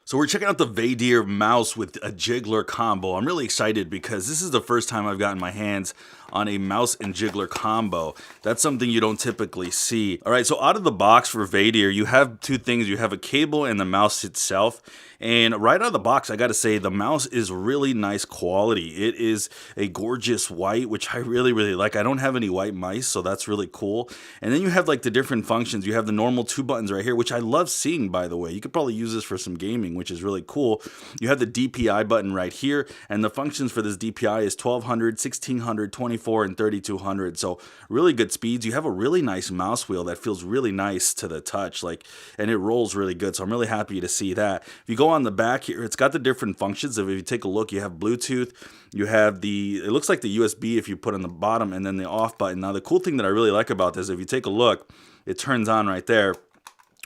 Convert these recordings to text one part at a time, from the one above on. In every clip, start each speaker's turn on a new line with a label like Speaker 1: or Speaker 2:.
Speaker 1: So we're checking out the Vaydeer mouse with a Jiggler combo. I'm really excited because this is the first time I've gotten my hands on a mouse and Jiggler combo. That's something you don't typically see. All right, so out of the box for Vaydeer, you have two things. You have a cable and the mouse itself. And right out of the box, I gotta say, the mouse is really nice quality. It is a gorgeous white, which I really, really like. I don't have any white mice, so that's really cool. And then you have like the different functions. You have the normal two buttons right here, which I love seeing, by the way. You could probably use this for some gaming, which is really cool. You have the DPI button right here, and the functions for this DPI is 1200, 1600, 24, and 3200. So really good speeds. You have a really nice mouse wheel that feels really nice to the touch, and it rolls really good. So I'm really happy to see that. If you go on the back here, it's got the different functions. If you take a look, you have Bluetooth, you have it looks like the USB if you put on the bottom, and then the off button. Now the cool thing that I really like about this, if you take a look, it turns on right there.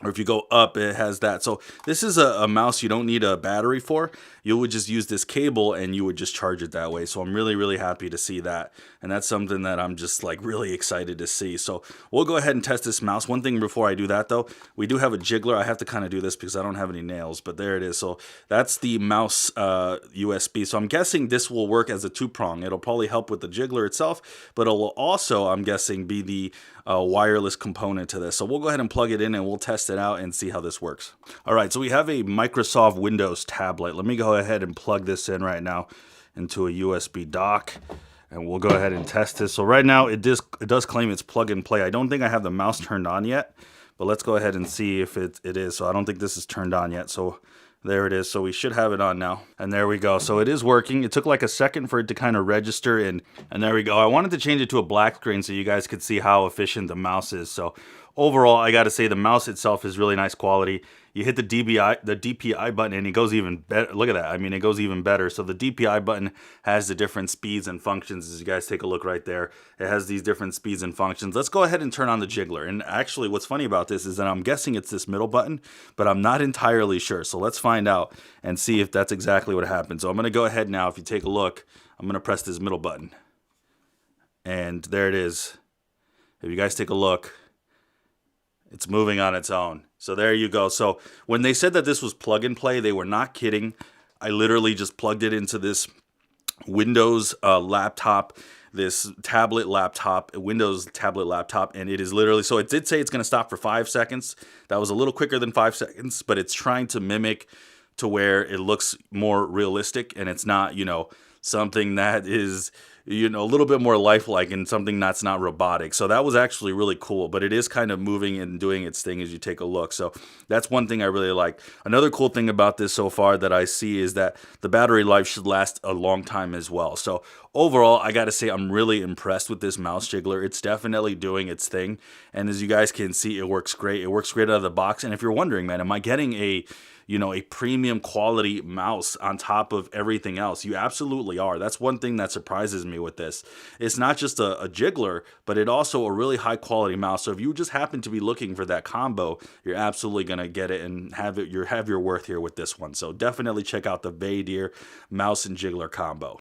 Speaker 1: Or if you go up, it has that. So this is a mouse you don't need a battery for. You would just use this cable and you would just charge it that way. So I'm really, really happy to see that. And that's something that I'm just like really excited to see. So we'll go ahead and test this mouse. One thing before I do that though, we do have a Jiggler. I have to kind of do this because I don't have any nails, but there it is. So that's the mouse USB. So I'm guessing this will work as a two-prong. It'll probably help with the Jiggler itself, but it will also, I'm guessing, be the wireless component to this. So we'll go ahead and plug it in and we'll test it out and see how this works. All right, so we have a Microsoft Windows tablet. Let me go ahead and plug this in right now into a USB dock, and we'll go ahead and test this. So right now it does claim it's plug and play. I don't think I have the mouse turned on yet, but let's go ahead and see if it is. So I don't think this is turned on yet. So there it is. So we should have it on now. And there we go. So it is working. It took like a second for it to kind of register, and there we go. I wanted to change it to a black screen so you guys could see how efficient the mouse is. So overall, I got to say the mouse itself is really nice quality. You hit the DPI button and it goes even better. Look at that. I mean, it goes even better. So the DPI button has the different speeds and functions. As you guys take a look right there, it has these different speeds and functions. Let's go ahead and turn on the Jiggler. And actually, what's funny about this is that I'm guessing it's this middle button, but I'm not entirely sure. So let's find out and see if that's exactly what happens. So I'm going to go ahead now. If you take a look, I'm going to press this middle button. And there it is. If you guys take a look, it's moving on its own. So there you go. So when they said that this was plug and play, they were not kidding. I literally just plugged it into this Windows laptop, this tablet laptop, Windows tablet laptop, and it is literally, so it did say it's going to stop for 5 seconds. That was a little quicker than 5 seconds, but it's trying to mimic to where it looks more realistic, and it's not, something that is, a little bit more lifelike and something that's not robotic. So that was actually really cool, but it is kind of moving and doing its thing as you take a look. So that's one thing I really like. Another cool thing about this so far that I see is that the battery life should last a long time as well. So overall, I got to say I'm really impressed with this mouse Jiggler. It's definitely doing its thing. And as you guys can see, it works great. It works great out of the box. And if you're wondering, man, am I getting a premium quality mouse on top of everything else? You absolutely are. That's one thing that surprises me with this. It's not just a Jiggler, but it also a really high quality mouse. So if you just happen to be looking for that combo, you're absolutely going to get it and have your worth here with this one. So definitely check out the Vaydeer mouse and Jiggler combo.